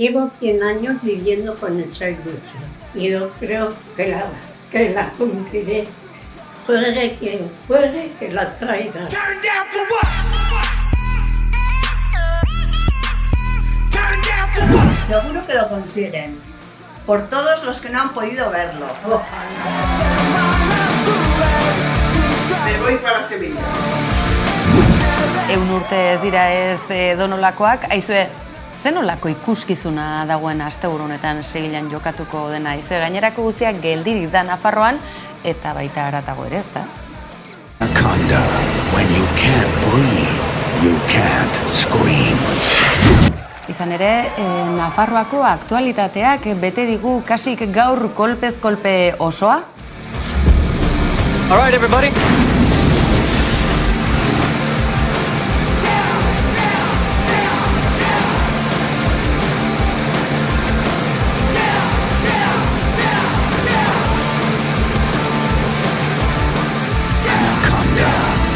Llevo 100 años viviendo con esa ilusión. Y yo creo que la cumpliré. Juegue quien juegue, que la traiga. Seguro que lo consiguen. Por todos los que no han podido verlo. Me voy para Sevilla. Ehun urte ez dira ez donolakoak, aizue, zenolako ikuskizuna dagoen asteburu honetan Sevillan jokatuko dena, aizue, gainerako guztiak geldirik da Nafarroan, eta baita haratago ere, ezta? Anaconda, when you can't breathe, you can't scream. Izan ere, Nafarroako aktualitateak bete digu kasik gaur kolpez kolpe osoa. All right, everybody. Anaconda,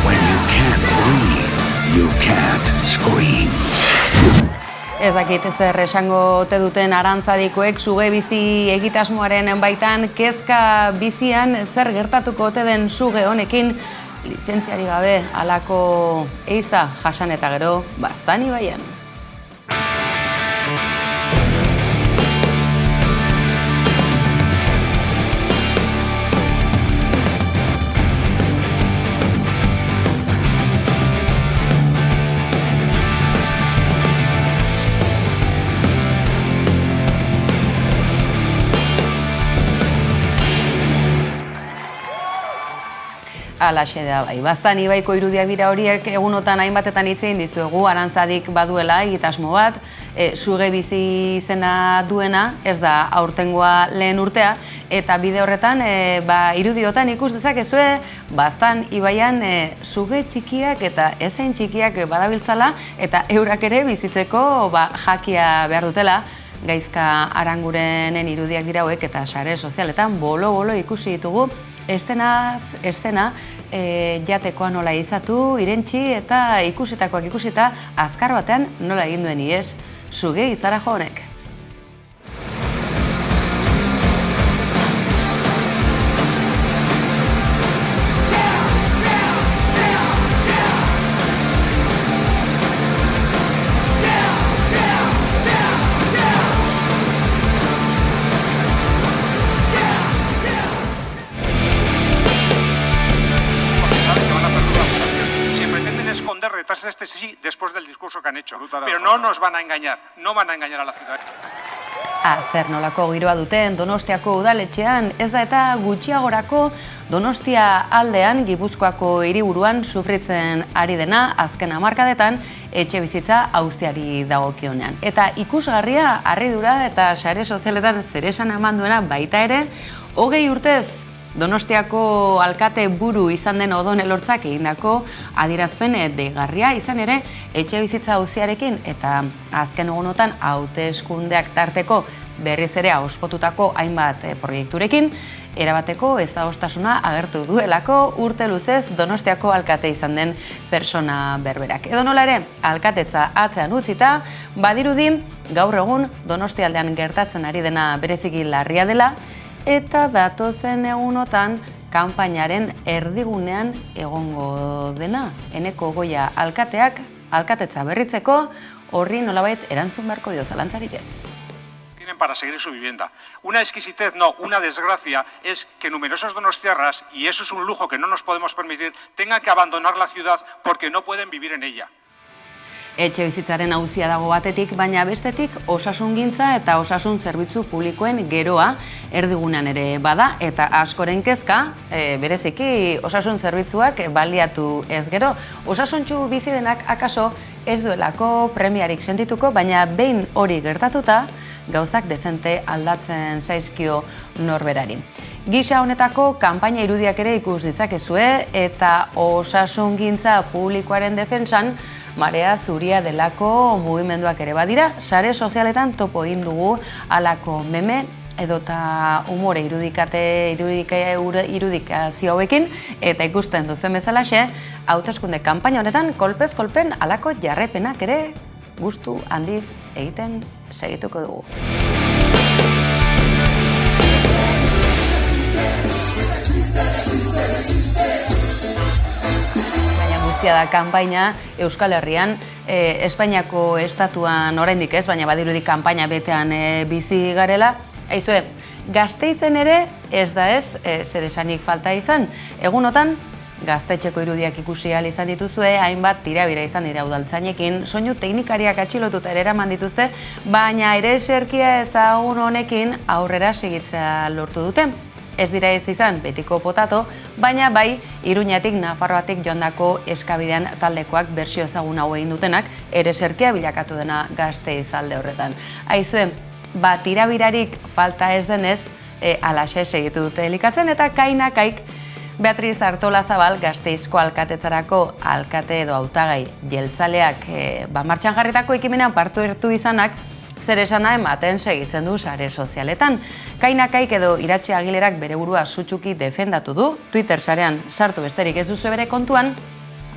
when you can't breathe, you can't scream. Ez dakit zer esango ote duten Arantzadikoek suge bizi egitasmoaren baitan kezka bizian zer gertatuko ote den suge honekin lizentziari gabe halako eiza jasan eta gero Baztan ibaian. Alaxe da bai. Baztan ibaiko irudiak dira horiek egunotan hainbatetan hitz egin dizuegu, Arantzadik baduela egitasmo bat, suge bizi izena duena, ez da aurtengoa lehen urtea, eta bide horretan irudiotan ikus dezakezue Baztan ibaian suge txikiak eta ezein txikiak badabiltzala, eta eurak ere bizitzeko jakia behar dutela. Gaizka Arangurenen irudiak dira hauek eta sare sozialetan bolo-bolo ikusi ditugu estenaz estena jatekoa nola izatu, irentsi eta ikusitakoak ikusita azkar batean nola egin duen ihes suge izarajo honek. Este sí, después del discurso que han hecho. Pero no nos van a engañar, no van a engañar a la ciudad. Zer nolako giroa duten Donostiako udaletxean, ez da eta gutxiagorako Donostia aldean Gipuzkoako hiriburuan sufritzen ari dena azken hamarkadetan etxe bizitza auziari dagokionean. Eta ikusgarria, harridura eta sare sozialetan zeresan eman duena baita ere, 20 urtez Donostiako alkate buru izan den Odon Elortzak egindako adierazpen deigarria izan ere etxe bizitza auziarekin eta azken egunotan hauteskundeak tarteko berriz ere ospotutako hainbat proiekturekin erabateko ezagostasuna agertu duelako urte luzez Donostiako alkate izan den persona berberak. Edonola ere, alkatetza atzean utzita, badirudi gaur egun Donostialdean gertatzen ari dena bereziki larria dela, eta datozen egunotan kanpainaren erdigunean egongo dena. Eneko Goia alkateak alkatetza berritzeko horri nolabait erantzun beharko dio zalantzarik ez. Tienen para seguir su vivienda. Una exquisitez, no, una desgracia es que numerosos donostiarras, y eso es un lujo que no nos podemos permitir, tengan que abandonar la ciudad porque no pueden vivir en ella. Etxe bizitzaren auzia dago batetik, baina bestetik osasungintza eta osasun zerbitzu publikoen geroa erdigunean ere bada, eta askoren kezka, bereziki osasun zerbitzuak baliatu ez gero. Osasuntsu bizi denak akaso ez duelako premiarik sentituko, baina behin hori gertatuta, gauzak dezente aldatzen zaizkio norberari. Gisa honetako kanpaina irudiak ere ikus ditzakezue eta osasungintza publikoaren defentsan Marea Zuria delako mugimenduak ere badira, sare sozialetan topo egin dugu halako meme edota umore irudikazio hauekin, eta ikusten duzen bezalaxe, hauteskunde kanpaina honetan kolpez kolpen halako jarrepenak ere gustu handiz egiten segituko dugu. Baina guztia da kanpaina Euskal Herrian, Espainiako estatuan oraindik ez, baina badirudi kanpaina betean bizi garela. Aizue, Gasteizen ere ez da ez, zer esanik falta izan. Egunotan, gaztetxeko irudiak ikusi ahal izan dituzue, hainbat tirabira izan dira udaltzainekin, soinu teknikariak atxilotuta ere eraman dituzte, baina ere eserkia ezagun honekin aurrera segitzea lortu dute. Ez dira ez izan betiko potato, baina bai Iruñatik Nafarroatik joandako Eskabidean taldekoak bersio ezagun hau egin dutenak, ere eserkia bilakatu dena Gasteiz alde horretan. Aizue, tirabirarik falta ez denez, alaxe segitu dute elikatzen eta kainakaik Beatriz Artolazabal Gasteizko alkatetzarako alkate edo hautagai jeltzaleak martxan jarritako ekimenean parte hartu izanak zer esana ematen segitzen du sare sozialetan. Kainakaik edo Iratxe Agilerak bere burua sutsuki defendatu du, Twitter sarean sartu besterik ez duzu bere kontuan,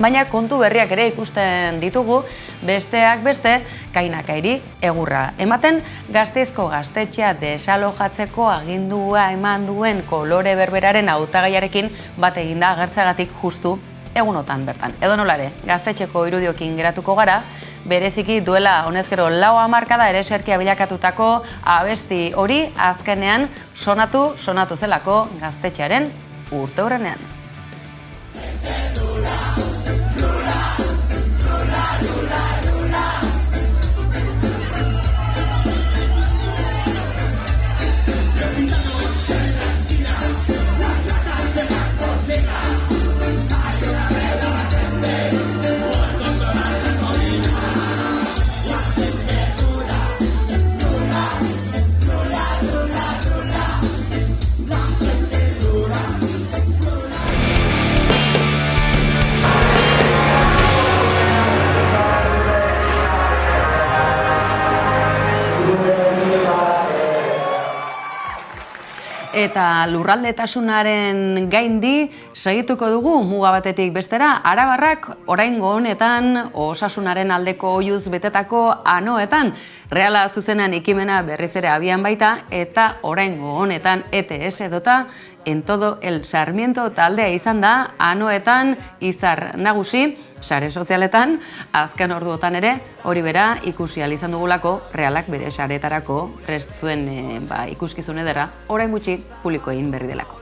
baina kontu berriak ere ikusten ditugu, besteak beste, Kainakairi egurra ematen, Gasteizko gaztetxea desalojatzeko agindua eman duen Kolore Berberaren hautagaiarekin bat eginda agertzagatik justu egunotan bertan. Edo nolare, gaztetxeko irudiokin geratuko gara, bereziki duela honezkero 4 hamarkada ere eserkia bilakatutako abesti hori azkenean sonatu zelako gaztetxearen urteurrenean. Eta lurraldetasunaren gaindi segituko dugu muga batetik bestera, arabarrak oraingo honetan osasunaren aldeko oihuz betetako anoetan Reala zuzenean ekimena berriz ere abian baita eta oraingo honetan ETS edota En todo el Sarmiento taldea izan da anoetan izar nagusi, sare sozialetan, azken orduotan ere hori bera ikusi ahal izan dugulako Realak bere saretarako prest zuen ikuskizun ederra, orain gutxi publiko egin berri delako.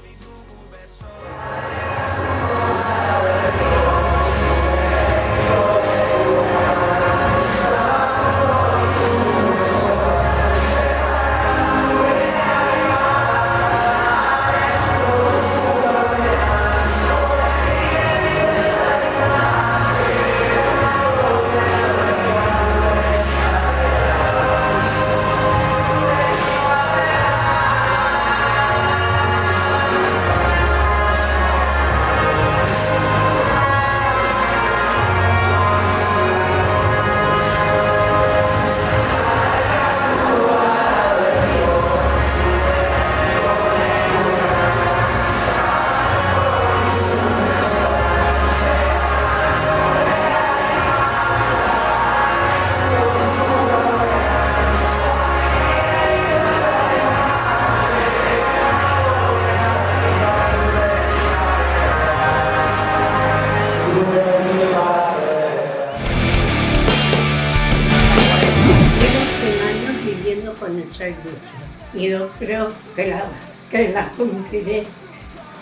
Y yo creo que la cumpliré.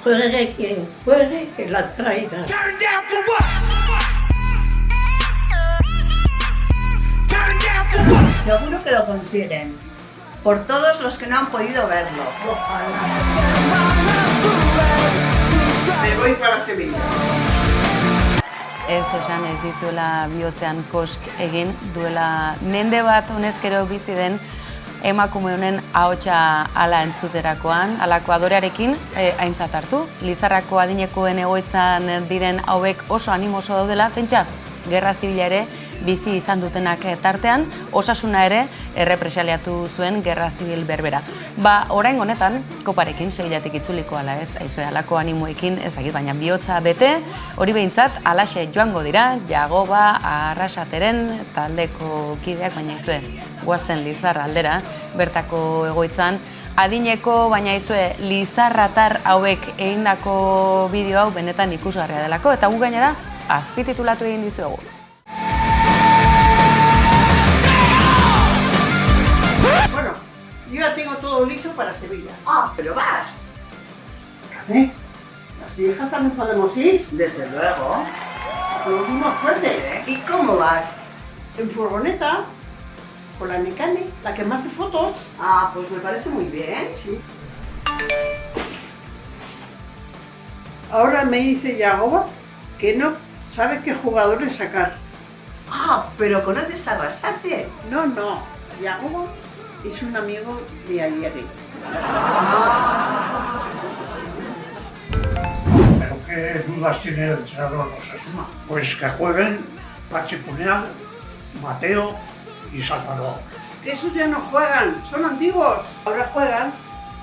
Juegue quien juegue, que la traiga. Seguro que lo consiguen, por todos los que no han podido verlo. Me voy para Sevilla. Ez esan ez dizuela bihotzean kosk egin duela mende bat honezkero bizi den emakume honen ahotsa hala entzuterakoan, halako adorearekin aintzat hartu. Lizarrako adinekoen egoitzan diren hauek oso animoso daudela, pentsa, gerra zibila ere bizi izan dutenak tartean, Osasuna ere errepresaliatu zuen gerra zibil berbera. Orain honetan, koparekin Sevillatik itzuliko ala ez, aizue alako animoekin ez dakit, baina bihotza bete, hori behintzat alaxe joango dira, Jagoba, Arrasateren taldeko kideak, baina aizue, goazen Lizarra aldera, bertako egoitzan, adineko, baina aizue, lizarratar hauek egindako bideo hau benetan ikusgarria delako, eta gu gainera azpititulatu egin dizuegu. Bueno, yo ya tengo todo listo para Sevilla. Ah, pero vas. Las viejas también podemos ir. Desde luego. Aplaudimos fuerte. ¿Y cómo vas? En furgoneta, con la Nekane, la que me hace fotos. Ah, pues me parece muy bien. Sí. Ahora me dice Jagoba que no sabe qué jugadores sacar. Ah, pero ¿conoces a Arrasate? No, Jagoba es un amigo de Ayerri. ¿Pero qué dudas tiene el entrenador de Osasuna? Pues que jueguen Pachi Puneal, Mateo y Salvador. Que esos ya no juegan, son antiguos. Ahora juegan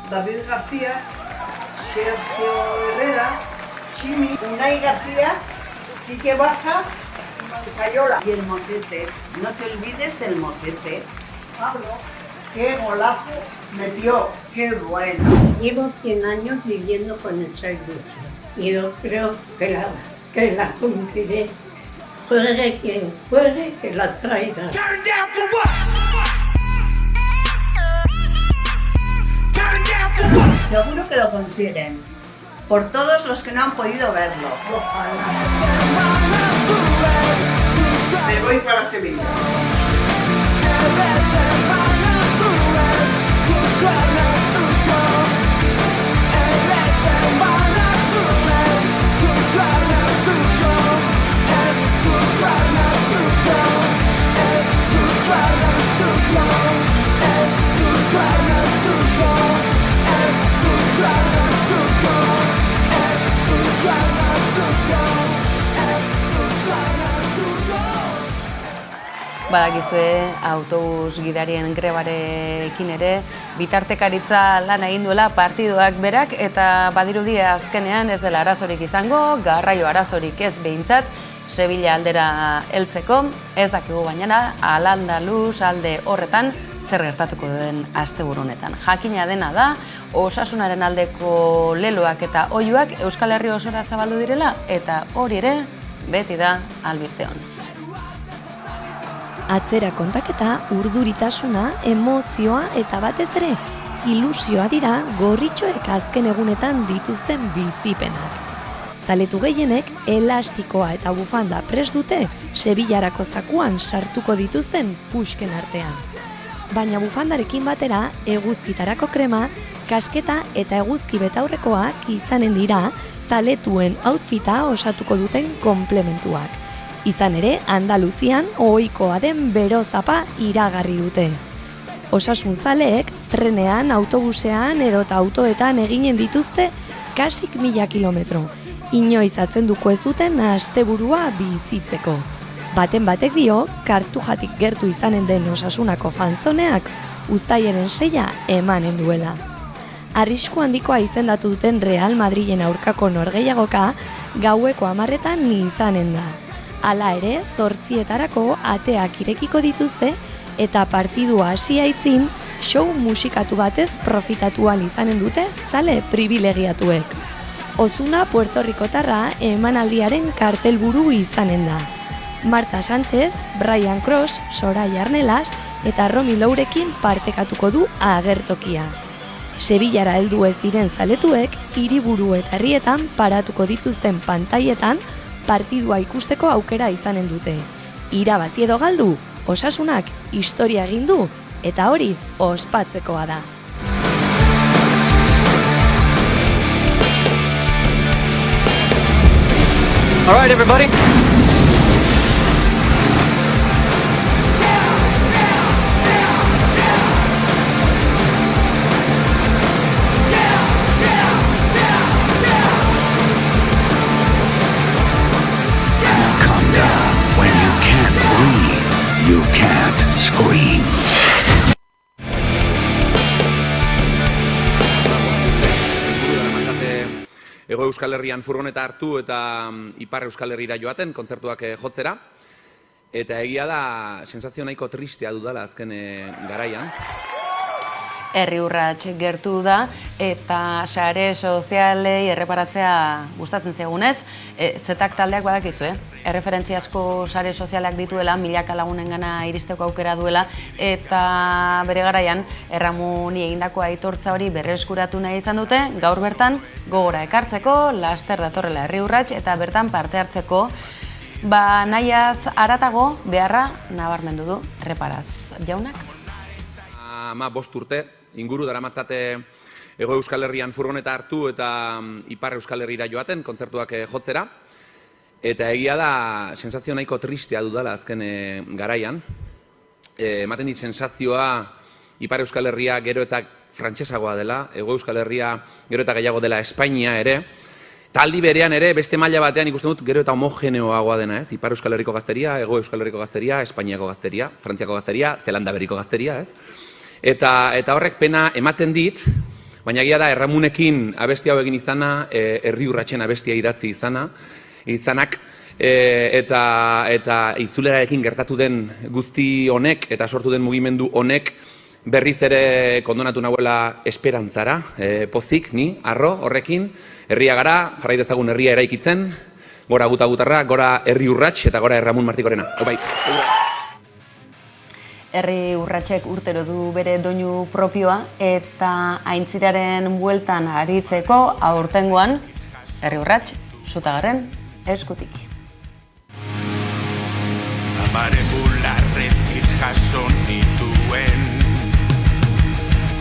David García, Sergio Herrera, Chimi, Unai García, Quique Baja y Cayola. Y el Mocete. No te olvides del Mocete. Pablo, qué golazo metió. ¡Qué bueno! Llevo 100 años viviendo con el Chaibucho y yo creo que la cumpliré. Juegue quien juegue, que la traiga. Seguro que lo consiguen. Por todos los que no han podido verlo. Me voy para Sevilla. Badakizue autobus gidarien grebarekin ere bitartekaritza lan egin duela partiduak berak eta badirudi azkenean ez dela arazorik izango, garraio arazorik ez behintzat, Sevilla aldera heltzeko, ez dakigu baina Al-Andalus alde horretan zer gertatuko den asteburu honetan. Jakina dena da, Osasunaren aldeko leloak eta oihuak Euskal Herri osora zabaldu direla eta hori ere beti da albiste on. Atzera kontaketa, urduritasuna, emozioa eta batez ere ilusioa dira gorritxoek azken egunetan dituzten bizipenak. Zaletu gehienek elastikoa eta bufanda prest dute Sevillarako zakuan sartuko dituzten puxken artean. Baina bufandarekin batera eguzkitarako krema, kasketa eta eguzki betaurrekoak izanen dira zaletuen outfita osatuko duten komplementuak. Izan ere, Andaluzian ohikoa den berozapa iragarri dute. Osasun zaleek trenean, autobusean edota autoetan eginen dituzte kasik 1000 kilometro. Inoiz atzenduko ez duten asteburua bizitzeko. Baten batek dio, Kartujatik gertu izanen den Osasunako fanzoneak uztailaren 6 emanen duela. Arrisku handikoa izendatu duten Real Madrilen aurkako norgehiagoka gaueko 10etan izanen da. Hala ere, 8etarako ateak irekiko dituzte eta partidua hasi aitzin show musikatu batez profitatu ahal izanen dute zale privilegiatuek. Ozuna Puerto Ricotarra emanaldiaren kartelburu izanen da. Marta Sánchez, Brian Cross, Soraya Arnelas eta Romy Lourekin partekatuko du agertokia. Sevillara heldu ez diren zaletuek hiriburu eta herrietan paratuko dituzten pantailetan partidua ikusteko aukera izanen dute. Irabazi edo galdu, Osasunak historia egin du eta hori ospatzekoa da. All right, everybody. Anaconda, when scream. Hego Euskal Herrian furgoneta hartu eta Ipar Euskal Herrira joaten, kontzertuak jotzera. Eta egia da, sensazio nahiko tristea dudala azken garaian. Herri urrats gertu da eta sare sozialei erreparatzea gustatzen zaigunez. Zetak taldeak badakizu, erreferentziazko sare sozialak dituela, milaka lagunengana iristeko aukera duela, eta bere garaian Erramuni egindako aitortza hori berreskuratu nahi izan dute, gaur bertan gogora ekartzeko, laster datorrela herri urrats eta bertan parte hartzeko, nahiaz haratago beharra nabarmendu du Erreparaz jaunak. 5 urte inguru daramatzate Hego Euskal Herrian furgoneta hartu eta Ipar Euskal Herrira joaten, kontzertuak jotzera. Eta egia da, sensazio nahiko tristea dudala azken garaian. Ematen dit sensazioa Ipar Euskal Herria gero eta frantsesagoa dela, Hego Euskal Herria gero eta gehiago dela Espainia ere. Taldi berean ere, beste maila batean ikusten dut gero eta homogeneoagoa dena, ez? Ipar Euskal Herriko gazteria, Hego Euskal Herriko gazteria, Espainiako gazteria, Frantziako gazteria, Zelanda Berriko gazteria, ez? Eta horrek pena ematen dit, baina egia da Erramunekin abesti hau egin izana, herri urratsen abestia idatzi izanak, eta itzulerarekin gertatu den guzti honek eta sortu den mugimendu honek berriz ere kondonatu nahuela esperantzara, pozik, ni, arro, horrekin, herria gara, jarrai dezagun herria eraikitzen, gora gutarra, gora herri urrats eta gora Erramun Martikorena. Bai. Herri urratsek urtero du bere doinu propioa eta aintziraren bueltan aritzeko aurtengoan herri urrats Zutagarren eskutik. Amaren bularretik jaso nituen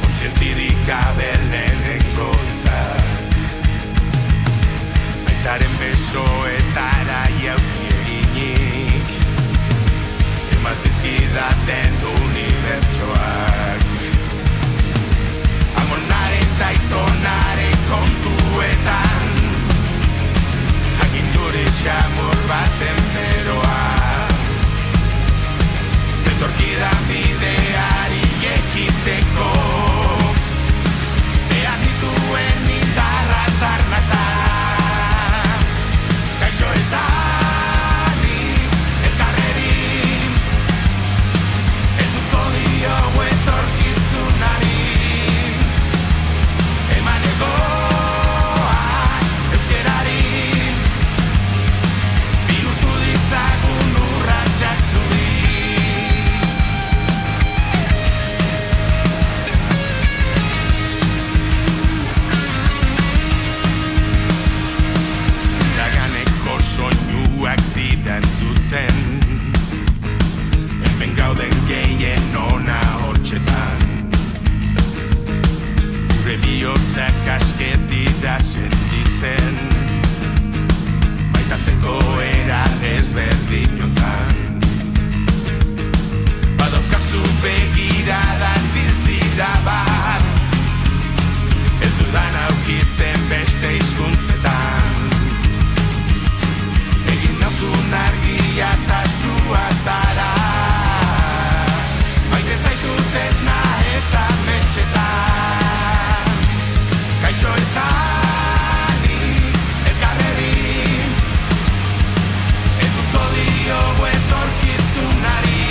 kontzientzirik gabe lehenengo hitzak baitaren besoetara jauzi eginik eman zizkidaten unibertsoak amonaren eta itonaren kontuetan agindure xamur baten beroa zetorkidan bideari ekiteko behar dituen indarra tarnasa gaixo esani elkarreri eduko diogu etorkizunari emanegoa euskerari bihurtu ditzagun urratsak zubi. Iraganeko soinuak didan zuten hemen gauden gehien ona hortxetan gure bihotzak asketida sentitzen maitatzeko era desberdin jontan badaukazu begiradan diztira bat ez dudan aukitzen beste hizkuntzetan egin nauzun argia eta sua zara maite zaitut ez eta metxetan gaixo esani elkarreri eduko diogu etorkizunari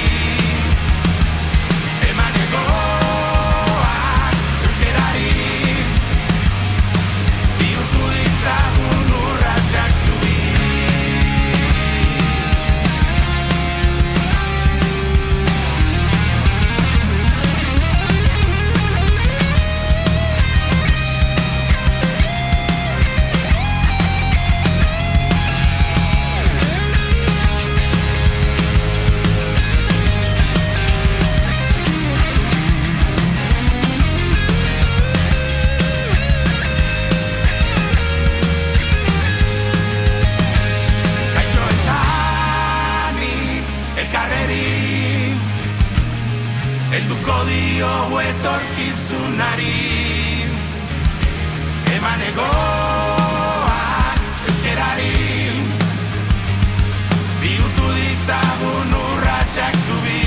emanegoak euskerari bihurtu ditzagun urratsak zubi. Gaixo esanik elkarreri helduko diogu etorkizunari emanegoak euskerari bihurtu ditzagun urratsak zubi.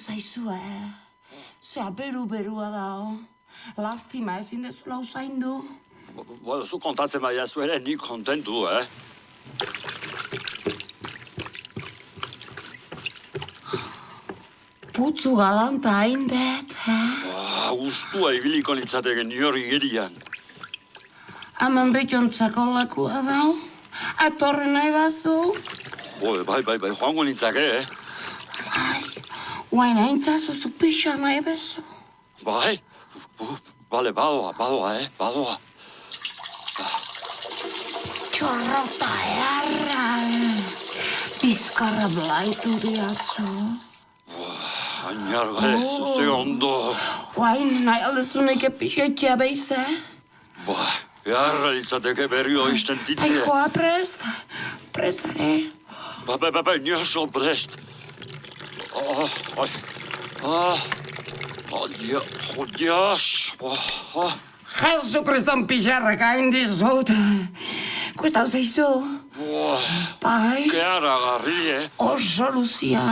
zaizu, Zea beru-berua dao. Lastima ezin dezula usaindu. Bueno, zu kontatzen baina zu ere nik kontentu, Putzu galanta haindet, Gustua ibiliko nintzateke niori gerian. Hemen betontzako lekua dao. Etorri nahi bazu. Bai, joango nintzake, Guain haintzazu pixa nahi bezu. Bai? Bale, badoa, badoa. Txorrota erra. Bizkarra blaitu diazu. Ainarga, ze ondo. Guain nahi aldezunek epixetia beize. Jarra litzateke berri oizten ditzea. Aikoa prest. Prestare. Bai, nioso prest. Dios. Jesu Kriston pixarrak hain dizut. Kustau zeizu? Bai. Kearagarri, Oso luzia.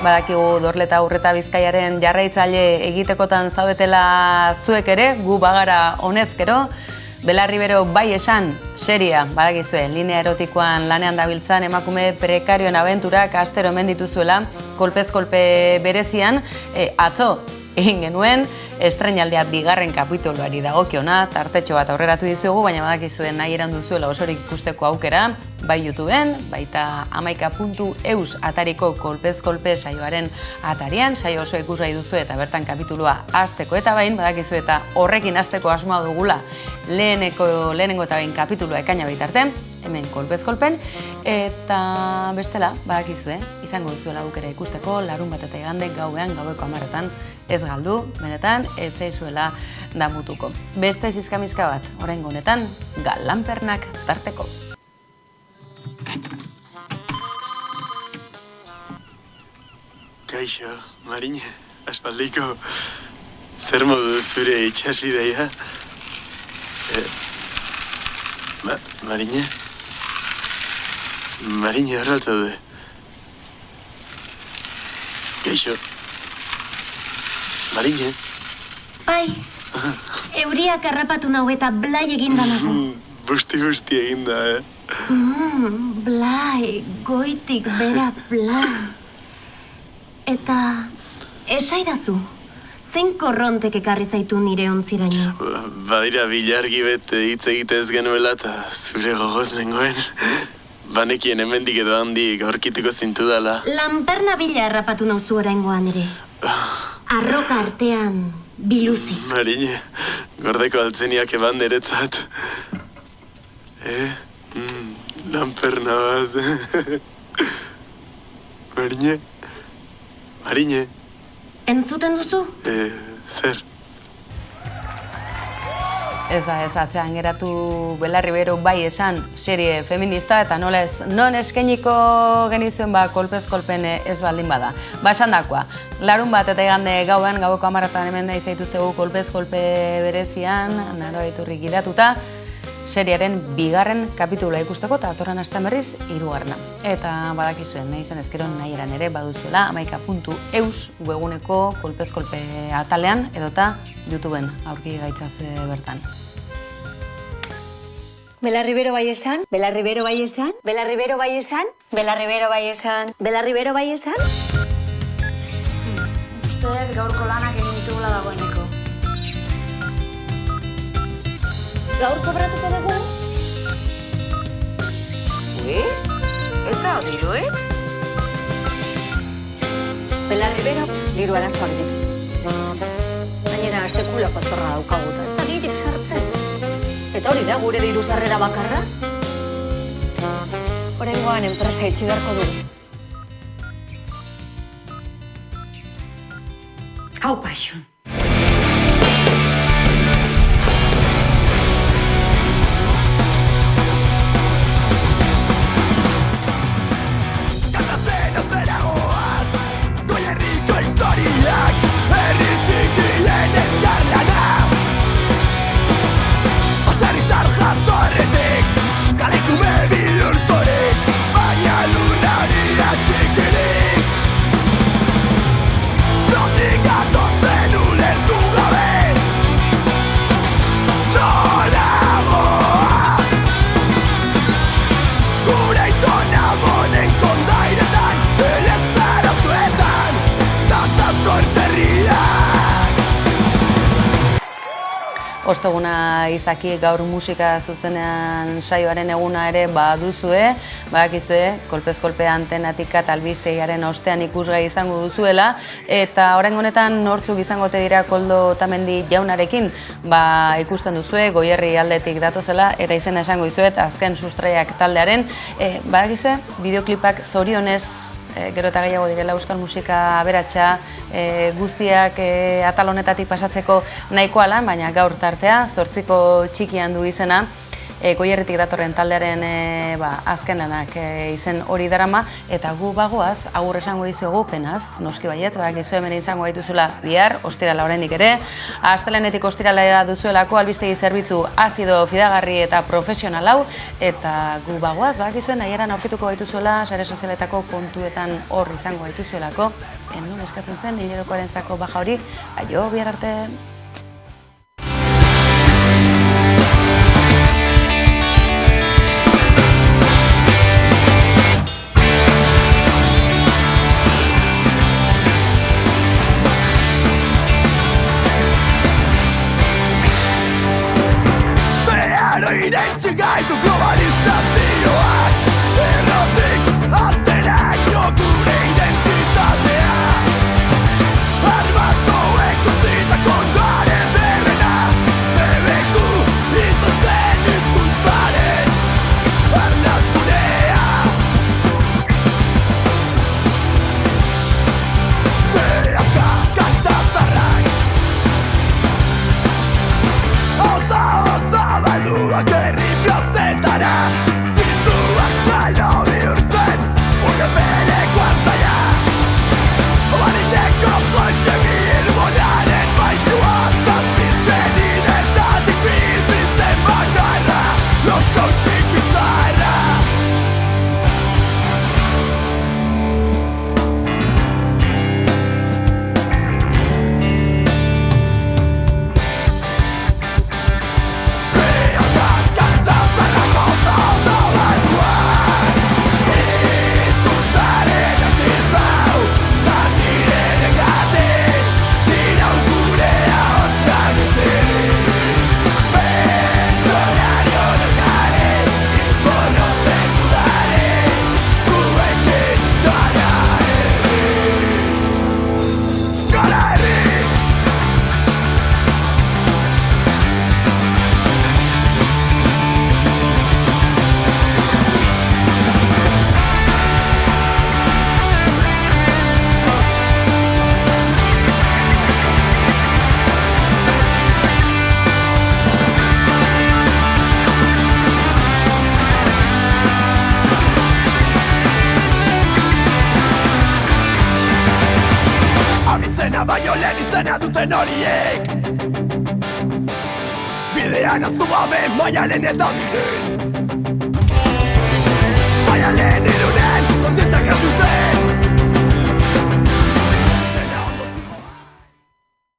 Badakigu Dorleta Urreta Bizkaiaren jarraitzaile egitekotan zaudetela zuek ere, gu bagara honezkero. Belarribero bai esan, seria, badakizue, linea erotikoan lanean dabiltzan emakume prekarioen abenturak astero hemen dituzuela, kolpez kolpe berezian, atzo egin genuen, estreinaldia bigarren kapituluari dagokiona, tartetxo bat aurreratu dizugu, baina badakizuen nahi eran duzuela osorik ikusteko aukera, bai YouTubeen, baita amaika.eus atariko kolpez kolpe saioaren atarian, saio oso ikusgai duzu eta bertan kapitulua hasteko eta bain, badakizu eta horrekin hasteko asmoa dugula lehenengo eta bain kapitulua ekaina bitarten, hemen kolpez kolpen, eta bestela, badakizue, izango duzuela aukera ikusteko, larun bat eta igande gauean, gaueko 10etan, ez galdu, benetan, ez zaizuela damutuko. Beste zizkamizka bat, oraingo honetan, galanpernak tarteko. Kaixo, Marine, aspaldiko, zer modu zure itxasbideia? Marine? Marine horretzaude. Kaixo. Marine? Bai, euriak harrapatu nau eta blai eginda nago. Busti eginda, Blai, goitik bera blai. Eta, esaidazu, zein korrontek ekarri zaitu nire ontziraino? Badira bilargi bete hitz egitez genuela eta zure gogoz nengoen. Banekien hemendik edo handik aurkituko zintu dala. Lanperna bila harrapatu nauzu oraingoan ere. Arroka artean, biluzik. Marine, gordeko altzeniak eban niretzat. Lanperna bat. Marine. Entzuten duzu? Zer? Ez da ez atzean geratu Belarribero bai esan serie feminista eta nola ez non eskainiko genizuen kolpez kolpen ez baldin bada. Esandakoa, larun bat eta igande gauean, gaueko 10etan hemen da izaituztegu kolpez kolpe berezian, Naroa Iturri gidatuta, seriaren bigarren kapitulua ikusteko eta datorren astean berriz 3. Eta badakizuen, nahi zen ezkero nahi eran ere baduzuela amaika.eus webguneko kolpez kolpe atalean edota YouTubeen aurki gaitzazue bertan. Belarribero bai esan, Belarribero bai esan, Belarribero bai esan, Belarribero bai esan, Belarribero bai esan. Usteet gaurko lanak egin ditugula dagoeneko. Gaur kobratuko dugu? Ez da diruek? Belarribero diru arazoak ditu. Gainera sekulako zorra daukaguta, ez da dirik sartzen. Eta hori da gure diru sarrera bakarra? Oraingoan enpresa itxi beharko dugu. Hau paixun. Historiak, herri txikien elkarlana. Baserritar jatorretik, kalekume bihurturik, baina lunaria txikirik. Osteguna izaki gaur musika zuzenean saioaren eguna ere baduzue, badakizue, kolpez kolpe Antenatik eta albistegiaren ostean ikusgai izango duzuela, eta oraingo honetan nortzuk izango ote dira Koldo Otamendi jaunarekin, ikusten duzue, Goierri aldetik datozela, eta izena esango dizuet, azken sustraiak taldearen, badakizue, bideoklipak zorionez, gero eta gehiago direla euskal musika aberatsa guztiak atal honetatik pasatzeko nahikoa lan, baina gaur tartea, 8ko txikian du izena, Goierritik datorren taldearen azkenenak izen hori darama, eta gu bagoaz, agur esango dizuegu penaz, noski baietz, badakizu hemen izango gaituzula bihar, ostirala oraindik ere, astelehenetik ostiralera duzuelako albistegi zerbitzu azido fidagarri eta profesional hau, eta gu bagoaz, badakizue nahieran aurkituko gaituzuela, sare sozialetako kontuetan hor izango gaituzuelako, non eskatzen zen, hilerokoarentzako baja hori, aio, bihar arte! Ireitzi gaitu globalizazioak Errotik azteraino gure identitatea Arbasoek uzitako garen derrena Bebeku izan zen hizkuntzaren arnazgunea Zerazka kantazarrak Oza balduak herri plazetara Ziztuak txalo bihurtzen Une perekoan zaila Obariteko joxe bilbonaren baixua Zazpizen identatik bizitzen bakarra Lozko txiki zaharra Baino lehen izena duten horiek Bidean aztu gabe maialen eta miren